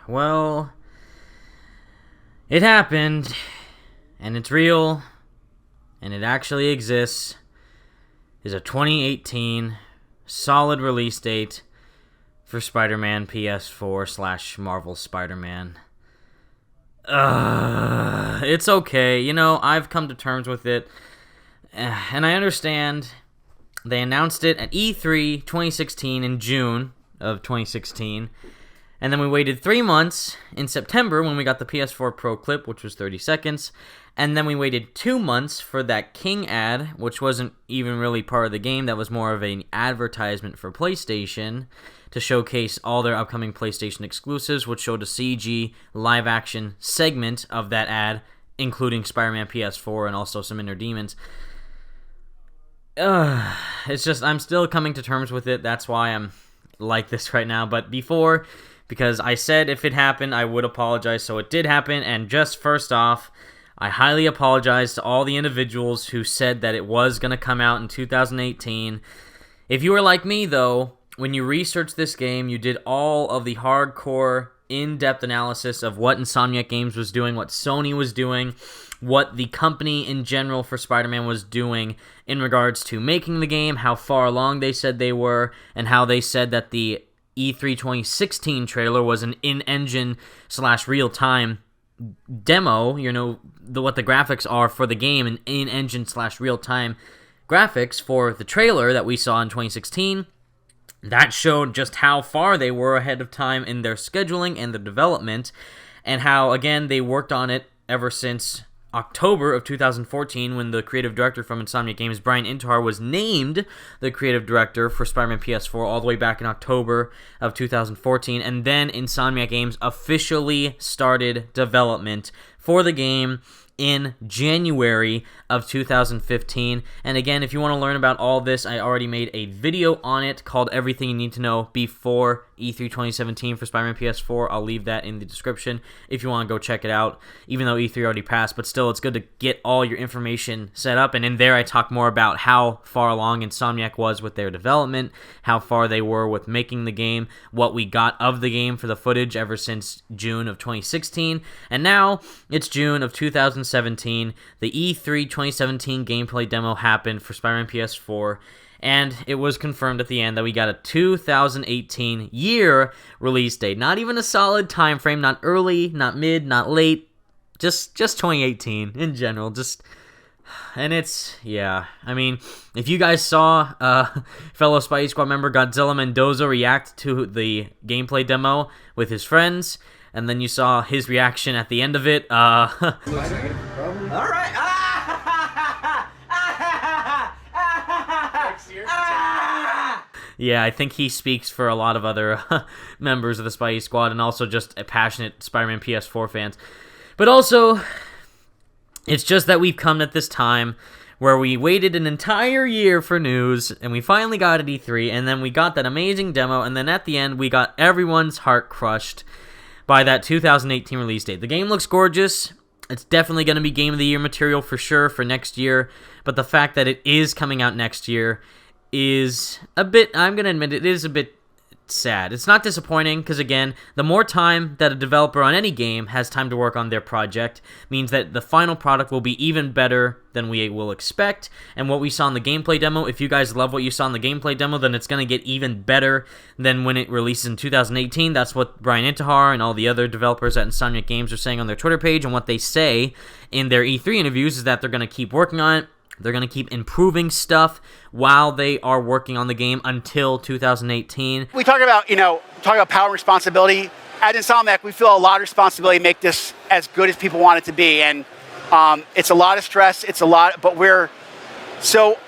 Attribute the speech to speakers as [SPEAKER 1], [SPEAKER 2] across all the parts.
[SPEAKER 1] Well, it happened, and it's real, and it actually exists. Is a 2018 solid release date for Spider-Man PS4 / Marvel Spider-Man. It's okay. You know, I've come to terms with it, and I understand they announced it at E3 2016 in June of 2016, and then we waited 3 months in September when we got the PS4 Pro clip, which was 30 seconds, and then we waited 2 months for that King ad, which wasn't even really part of the game. That was more of an advertisement for PlayStation to showcase all their upcoming PlayStation exclusives, which showed a CG live-action segment of that ad, including Spider-Man PS4 and also some Inner Demons. It's just, I'm still coming to terms with it. That's why I'm like this right now. But before, because I said if it happened, I would apologize. So it did happen. And just first off, I highly apologize to all the individuals who said that it was going to come out in 2018. If you were like me, though, when you researched this game, you did all of the hardcore, in-depth analysis of what Insomniac Games was doing, what Sony was doing, what the company in general for Spider-Man was doing in regards to making the game, how far along they said they were, and how they said that the E3 2016 trailer was an in-engine / real-time demo, you know, what the graphics are for the game, and in-engine / real-time graphics for the trailer that we saw in 2016. That showed just how far they were ahead of time in their scheduling and the development, and how, again, they worked on it ever since October of 2014, when the creative director from Insomniac Games, Brian Intar, was named the creative director for Spider-Man PS4 all the way back in October of 2014, and then Insomniac Games officially started development for the game in January of 2015. And again, if you want to learn about all this, I already made a video on it called Everything You Need to Know Before E3 2017 for Spider-Man PS4. I'll leave that in the description if you want to go check it out, even though E3 already passed. But still, it's good to get all your information set up. And in there, I talk more about how far along Insomniac was with their development, how far they were with making the game, what we got of the game for the footage ever since June of 2016. And now, it's June of 2017. The E3 2017 gameplay demo happened for Spider-Man PS4, and it was confirmed at the end that we got a 2018 year release date. Not even a solid time frame, not early, not mid, not late, just 2018 in general. And it's, yeah, I mean, if you guys saw fellow Spidey Squad member Godzilla Mendoza react to the gameplay demo with his friends, and then you saw his reaction at the end of it. All right. Yeah, I think he speaks for a lot of other members of the Spidey Squad, and also just a passionate Spider-Man PS4 fans. But also, it's just that we've come at this time where we waited an entire year for news, and we finally got at E3, and then we got that amazing demo, and then at the end, we got everyone's heart crushed by that 2018 release date. The game looks gorgeous. It's definitely going to be Game of the Year material for sure for next year, but the fact that it is coming out next year is a bit, I'm going to admit, it is a bit sad. It's not disappointing, because again, the more time that a developer on any game has time to work on their project means that the final product will be even better than we will expect. And what we saw in the gameplay demo, if you guys love what you saw in the gameplay demo, then it's going to get even better than when it releases in 2018. That's what Brian Intihar and all the other developers at Insomniac Games are saying on their Twitter page, and what they say in their E3 interviews is that they're going to keep working on it. They're going to keep improving stuff while they are working on the game until 2018.
[SPEAKER 2] We talk about, power and responsibility. At Insomniac, we feel a lot of responsibility to make this as good as people want it to be. And it's a lot of stress. It's a lot, but we're so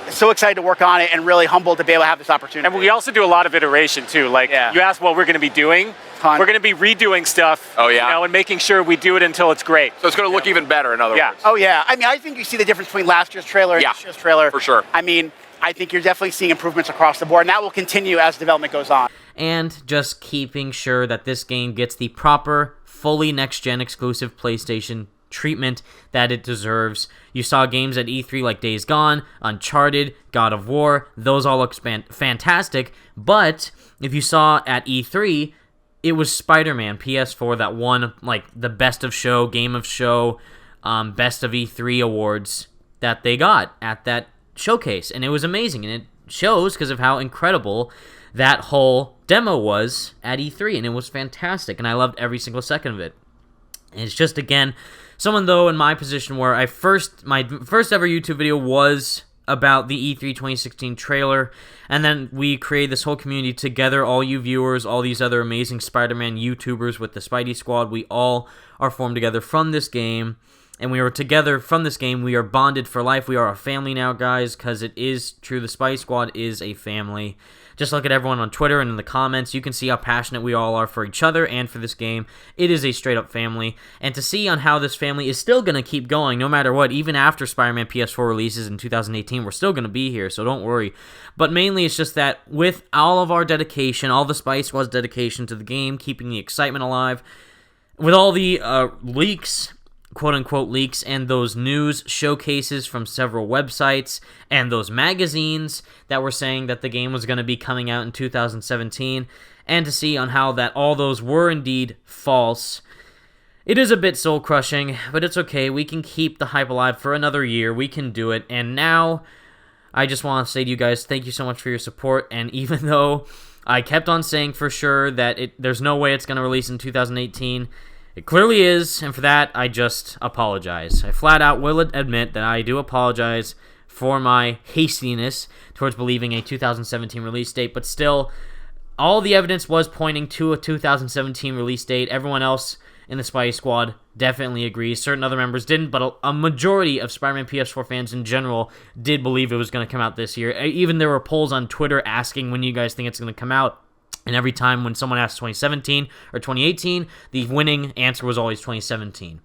[SPEAKER 2] excited to work on it and really humbled to be able to have this opportunity.
[SPEAKER 3] And we also do a lot of iteration, too. Like, You asked what we're going to be doing. We're going to be redoing stuff, and making sure we do it until it's great.
[SPEAKER 4] So it's going to look even better, in other words.
[SPEAKER 2] Oh, yeah. I mean, I think you see the difference between last year's trailer and this year's trailer.
[SPEAKER 4] For sure.
[SPEAKER 2] I mean, I think you're definitely seeing improvements across the board, and that will continue as development goes on.
[SPEAKER 1] And just keeping sure that this game gets the proper, fully next-gen exclusive PlayStation treatment that it deserves. You saw games at E3 like Days Gone, Uncharted, God of War. Those all look fantastic. But if you saw at E3, it was Spider-Man PS4 that won like the Best of Show, Game of Show, Best of E3 awards that they got at that showcase. And it was amazing. And it shows because of how incredible that whole demo was at E3. And it was fantastic. And I loved every single second of it. And it's just, again, someone, though, in my position where my first ever YouTube video was about the E3 2016 trailer, and then we created this whole community together, all you viewers, all these other amazing Spider-Man YouTubers with the Spidey Squad. We all are formed together from this game, and we are together from this game. We are bonded for life. We are a family now, guys, because it is true. The Spidey Squad is a family. Just look at everyone on Twitter and in the comments. You can see how passionate we all are for each other and for this game. It is a straight-up family. And to see on how this family is still going to keep going no matter what, even after Spider-Man PS4 releases in 2018, we're still going to be here, so don't worry. But mainly it's just that with all of our dedication, all the Spidey Squad's dedication to the game, keeping the excitement alive, with all the leaks, quote-unquote leaks, and those news showcases from several websites, and those magazines that were saying that the game was going to be coming out in 2017, and to see on how that all those were indeed false. It is a bit soul-crushing, but it's okay. We can keep the hype alive for another year. We can do it, and now I just want to say to you guys, thank you so much for your support, and even though I kept on saying for sure that there's no way it's going to release in 2018, it clearly is, and for that, I just apologize. I flat out will admit that I do apologize for my hastiness towards believing a 2017 release date, but still, all the evidence was pointing to a 2017 release date. Everyone else in the Spidey Squad definitely agrees. Certain other members didn't, but a majority of Spider-Man PS4 fans in general did believe it was going to come out this year. Even there were polls on Twitter asking when you guys think it's going to come out. And every time when someone asked 2017 or 2018, the winning answer was always 2017.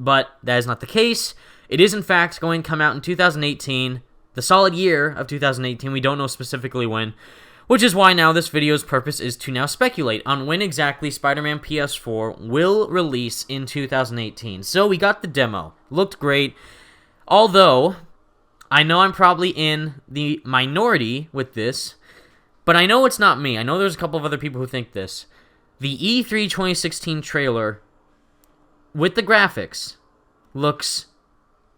[SPEAKER 1] But that is not the case. It is, in fact, going to come out in 2018, the solid year of 2018. We don't know specifically when, which is why now this video's purpose is to now speculate on when exactly Spider-Man PS4 will release in 2018. So we got the demo. Looked great. Although, I know I'm probably in the minority with this, but I know it's not me. I know there's a couple of other people who think this. The E3 2016 trailer, with the graphics, looks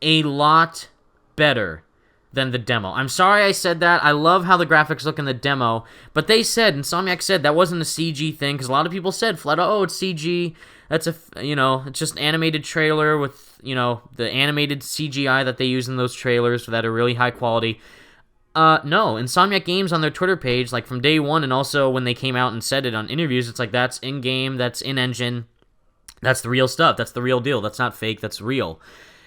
[SPEAKER 1] a lot better than the demo. I'm sorry I said that. I love how the graphics look in the demo, but they said, Insomniac said, that wasn't a CG thing, because a lot of people said flat out, oh, it's CG. That's it's just an animated trailer with, the animated CGI that they use in those trailers that are really high quality. No, Insomniac Games on their Twitter page, like from day one, and also when they came out and said it on interviews, it's like, that's in-game, that's in-engine, that's the real stuff, that's the real deal, that's not fake, that's real.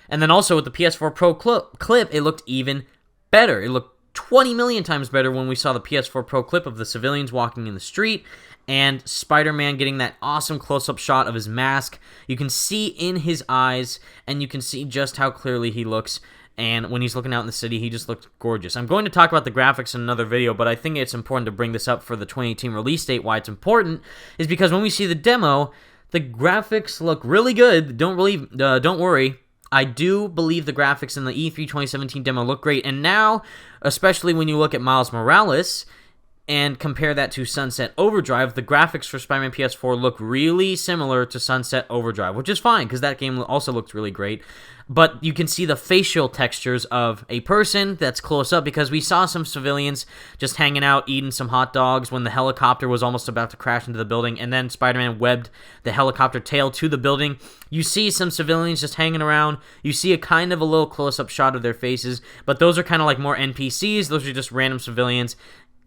[SPEAKER 1] And then also with the PS4 Pro clip, it looked even better. It looked 20 million times better when we saw the PS4 Pro clip of the civilians walking in the street, and Spider-Man getting that awesome close-up shot of his mask. You can see in his eyes, and you can see just how clearly he looks. And when he's looking out in the city, he just looked gorgeous. I'm going to talk about the graphics in another video, but I think it's important to bring this up for the 2018 release date. Why it's important is because when we see the demo, the graphics look really good. Don't worry. I do believe the graphics in the E3 2017 demo look great. And now, especially when you look at Miles Morales and compare that to Sunset Overdrive, the graphics for Spider-Man PS4 look really similar to Sunset Overdrive, which is fine because that game also looked really great. But you can see the facial textures of a person that's close up because we saw some civilians just hanging out, eating some hot dogs when the helicopter was almost about to crash into the building, and then Spider-Man webbed the helicopter tail to the building. You see some civilians just hanging around. You see a kind of a little close-up shot of their faces, but those are kind of like more NPCs. Those are just random civilians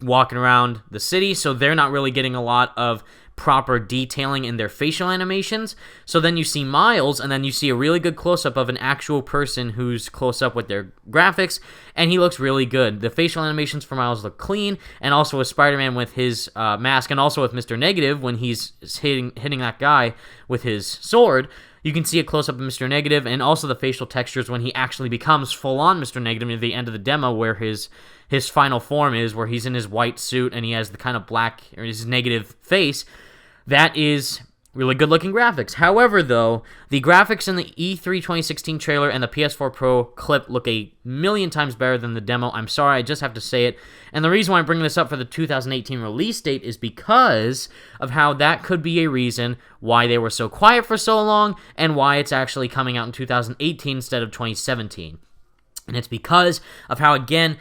[SPEAKER 1] walking around the city, so they're not really getting a lot of proper detailing in their facial animations. So then you see Miles, and then you see a really good close-up of an actual person who's close up with their graphics, and he looks really good. The facial animations for Miles look clean, and also with Spider-Man with his mask, and also with Mr. Negative when he's hitting that guy with his sword. You can see a close-up of Mr. Negative, and also the facial textures when he actually becomes full-on Mr. Negative at the end of the demo, where his final form is, where he's in his white suit, and he has the kind of black, or his negative face. That is Really good looking graphics. However, though, the graphics in the E3 2016 trailer and the PS4 Pro clip look a million times better than the demo. I'm sorry, I just have to say it. And the reason why I'm bringing this up for the 2018 release date is because of how that could be a reason why they were so quiet for so long and why it's actually coming out in 2018 instead of 2017. And it's because of how, again,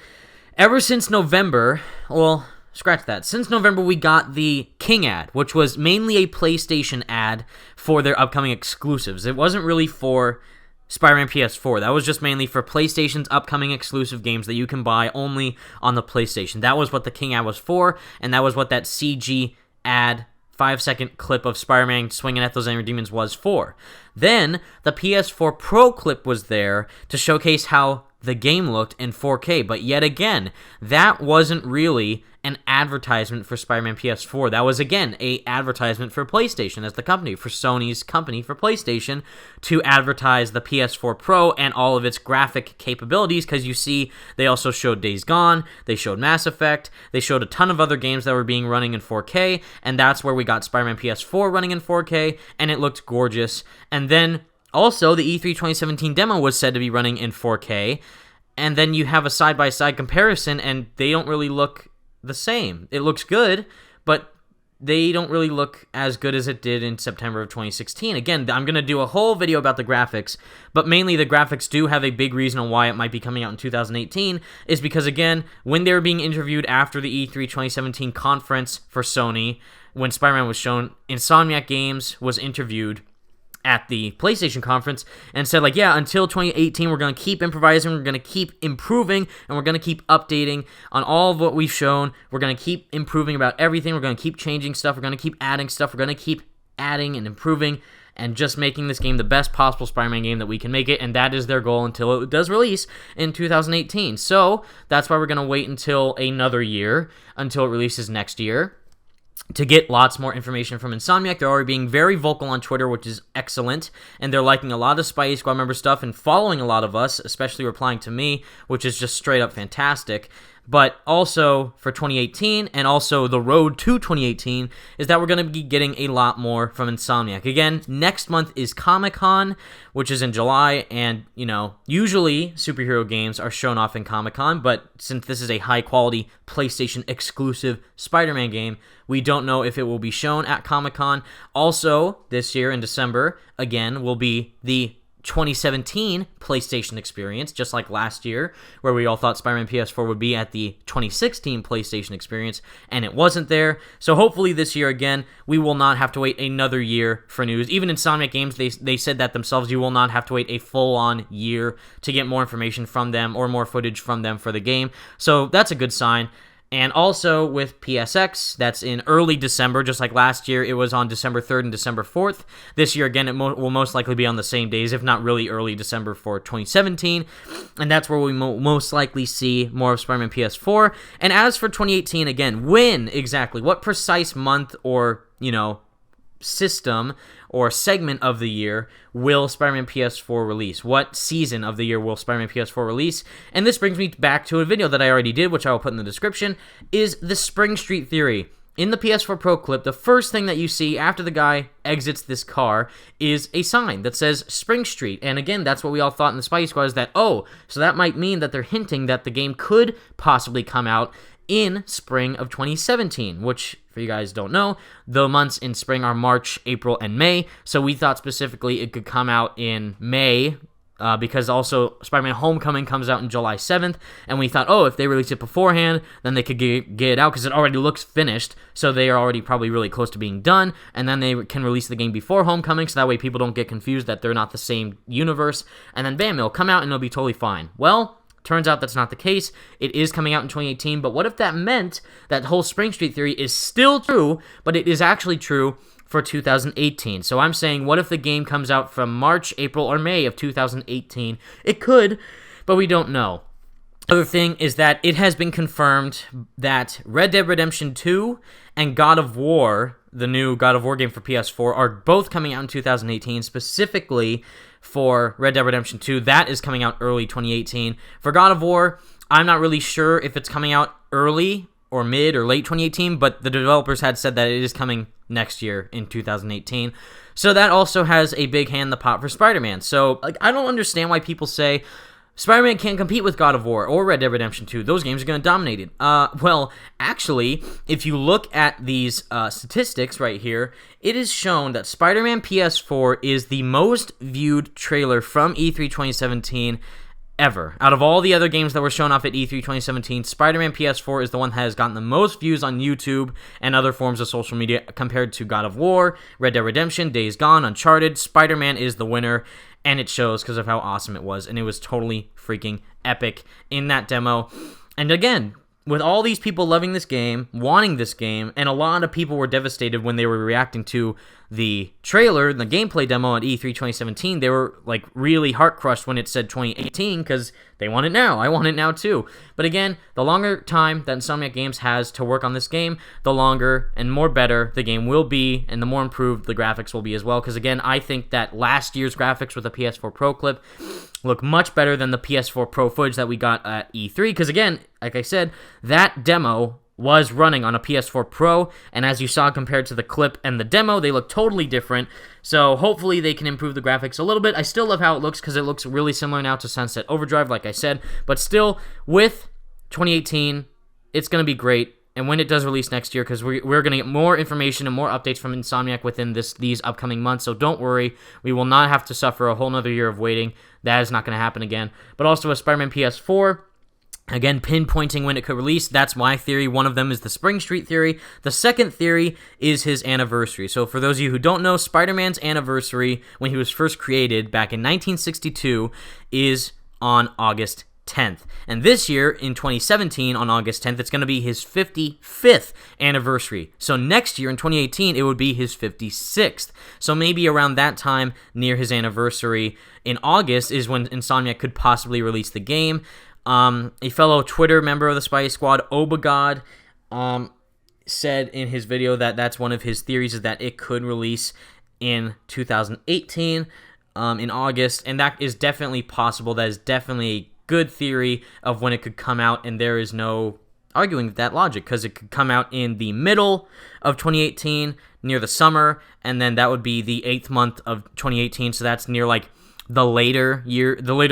[SPEAKER 1] ever since November, well, scratch that. Since November, we got the King ad, which was mainly a PlayStation ad for their upcoming exclusives. It wasn't really for Spider-Man PS4. That was just mainly for PlayStation's upcoming exclusive games that you can buy only on the PlayStation. That was what the King ad was for, and that was what that CG ad 5-second clip of Spider-Man swinging at those Ender Demons was for. Then, the PS4 Pro clip was there to showcase how the game looked in 4K, but yet again, that wasn't really an advertisement for Spider-Man PS4. That was, again, an advertisement for PlayStation as the company, for Sony's company for PlayStation, to advertise the PS4 Pro and all of its graphic capabilities, because you see, they also showed Days Gone, they showed Mass Effect, they showed a ton of other games that were being running in 4K, and that's where we got Spider-Man PS4 running in 4K, and it looked gorgeous. And then also, the E3 2017 demo was said to be running in 4K, and then you have a side-by-side comparison, and they don't really look the same. It looks good, but they don't really look as good as it did in September of 2016. Again, I'm going to do a whole video about the graphics, but mainly the graphics do have a big reason on why it might be coming out in 2018, is because, again, when they were being interviewed after the E3 2017 conference for Sony, when Spider-Man was shown, Insomniac Games was interviewed at the PlayStation conference and said, like, yeah, until 2018, we're going to keep improvising, we're going to keep improving, and we're going to keep updating on all of what we've shown. We're going to keep improving about everything. We're going to keep changing stuff. We're going to keep adding stuff. We're going to keep adding and improving and just making this game the best possible Spider-Man game that we can make it, and that is their goal until it does release in 2018. So that's why we're going to wait until another year, until it releases next year, to get lots more information from Insomniac. They're already being very vocal on Twitter, which is excellent, and they're liking a lot of Spidey Squad member stuff and following a lot of us, especially replying to me, which is just straight up fantastic. But also for 2018, and also the road to 2018, is that we're going to be getting a lot more from Insomniac. Again, next month is Comic-Con, which is in July, and, you know, usually superhero games are shown off in Comic-Con, but since this is a high-quality PlayStation exclusive Spider-Man game, we don't know if it will be shown at Comic-Con. Also, this year in December, again, will be the 2017 PlayStation experience, just like last year, where we all thought Spider-Man PS4 would be at the 2016 PlayStation experience, and it wasn't there. So hopefully this year, again, we will not have to wait another year for news. Even Insomniac Games, they said that themselves, you will not have to wait a full-on year to get more information from them or more footage from them for the game. So that's a good sign. And also with PSX, that's in early December, just like last year, it was on December 3rd and December 4th. This year, again, it will most likely be on the same days, if not really early December for 2017. And that's where we most likely see more of Spider-Man PS4. And as for 2018, again, when exactly, what precise month or, you know, system or segment of the year will Spider-Man PS4 release? What season of the year will Spider-Man PS4 release? And this brings me back to a video that I already did, which I will put in the description, is the Spring Street Theory. In the PS4 Pro clip, the first thing that you see after the guy exits this car is a sign that says Spring Street. And again, that's what we all thought in the Spidey Squad, is that, oh, so that might mean that they're hinting that the game could possibly come out in spring of 2017, which, for you guys don't know, the months in spring are March, April, and May, so we thought specifically it could come out in May, because also Spider-Man Homecoming comes out on July 7th, and we thought, oh, if they release it beforehand, then they could get it out, because it already looks finished, so they are already probably really close to being done, and then they can release the game before Homecoming, so that way people don't get confused that they're not the same universe, and then bam, it'll come out and it'll be totally fine. Well, turns out that's not the case. It is coming out in 2018, but what if that meant that whole Spring Street Theory is still true, but it is actually true for 2018? So I'm saying, what if the game comes out from March, April, or May of 2018? It could, but we don't know. Other thing is that it has been confirmed that Red Dead Redemption 2 and God of War, the new God of War game for PS4, are both coming out in 2018, specifically for Red Dead Redemption 2. That is coming out early 2018. For God of War, I'm not really sure if it's coming out early or mid or late 2018, but the developers had said that it is coming next year in 2018. So that also has a big hand in the pot for Spider-Man. So I don't understand why people say Spider-Man can't compete with God of War or Red Dead Redemption 2. Those games are going to dominate it. Well, actually, if you look at these statistics right here, it is shown that Spider-Man PS4 is the most viewed trailer from E3 2017 ever. Out of all the other games that were shown off at E3 2017, Spider-Man PS4 is the one that has gotten the most views on YouTube and other forms of social media compared to God of War, Red Dead Redemption, Days Gone, Uncharted. Spider-Man is the winner, and it shows because of how awesome it was, and it was totally freaking epic in that demo. And again, with all these people loving this game, wanting this game, and a lot of people were devastated when they were reacting to the trailer, the gameplay demo at E3 2017, they were like really heart-crushed when it said 2018 because they want it now. I want it now too. But again, the longer time that Insomniac Games has to work on this game, the longer and more better the game will be, and the more improved the graphics will be as well. Because again, I think that last year's graphics with the PS4 Pro clip look much better than the PS4 Pro footage that we got at E3. Because again, like I said, that demo was running on a PS4 Pro, and as you saw compared to the clip and the demo, they look totally different. So hopefully they can improve the graphics a little bit. I still love how it looks because it looks really similar now to Sunset Overdrive, like I said, but still, with 2018, it's going to be great. And when it does release next year, because we're going to get more information and more updates from Insomniac within these upcoming months, so don't worry, we will not have to suffer a whole nother year of waiting. That is not going to happen again. But also with Spider-Man PS4, again, pinpointing when it could release, that's my theory. One of them is the Spring Street theory. The second theory is his anniversary. So for those of you who don't know, Spider-Man's anniversary, when he was first created back in 1962, is on August 10th. And this year, in 2017, on August 10th, it's going to be his 55th anniversary. So next year, in 2018, it would be his 56th. So maybe around that time, near his anniversary in August, is when Insomniac could possibly release the game. A fellow Twitter member of the Spidey Squad, Obagod, said in his video that that's one of his theories, is that it could release in 2018 in August, and that is definitely possible. That is definitely a good theory of when it could come out, and there is no arguing that logic, because it could come out in the middle of 2018, near the summer, and then that would be the 8th month of 2018, so that's near like the later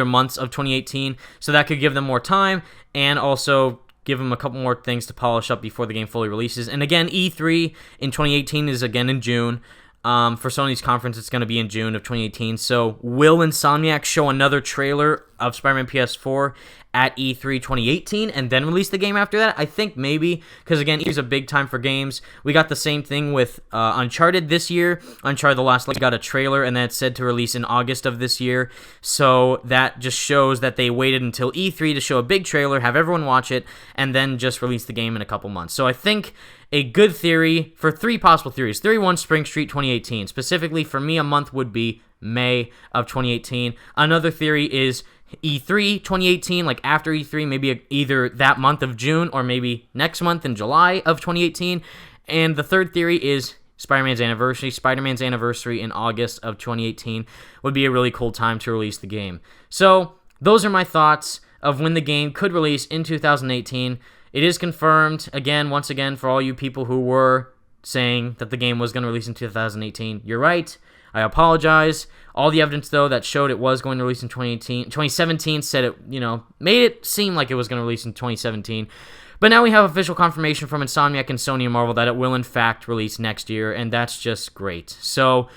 [SPEAKER 1] months of 2018, so that could give them more time and also give them a couple more things to polish up before the game fully releases. And again, E3 in 2018 is again in June. For Sony's conference, it's going to be in June of 2018. So will Insomniac show another trailer of Spider-Man PS4 at E3 2018 and then release the game after that? I think maybe, because again, E3 is a big time for games. We got the same thing with Uncharted this year. Uncharted The Lost Legacy got a trailer, and then it's said to release in August of this year. So that just shows that they waited until E3 to show a big trailer, have everyone watch it, and then just release the game in a couple months. So I think a good theory for three possible theories. Theory 1, Spring Street 2018. Specifically, for me, a month would be May of 2018. Another theory is E3 2018, like after E3, maybe either that month of June or maybe next month in July of 2018. And the third theory is Spider-Man's anniversary. Spider-Man's anniversary in August of 2018 would be a really cool time to release the game. So those are my thoughts of when the game could release in 2018. It is confirmed, once again, for all you people who were saying that the game was going to release in 2018. You're right. I apologize. All the evidence, though, that showed it was going to release in 2017 said it, made it seem like it was going to release in 2017. But now we have official confirmation from Insomniac and Sony and Marvel that it will, in fact, release next year, and that's just great. So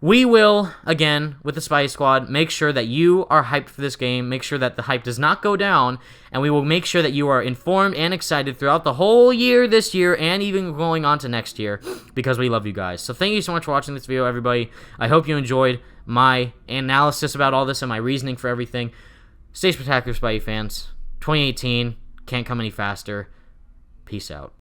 [SPEAKER 1] we will, again, with the Spidey Squad, make sure that you are hyped for this game, make sure that the hype does not go down, and we will make sure that you are informed and excited throughout the whole year this year and even going on to next year, because we love you guys. So thank you so much for watching this video, everybody. I hope you enjoyed my analysis about all this and my reasoning for everything. Stay spectacular, Spidey fans. 2018 can't come any faster. Peace out.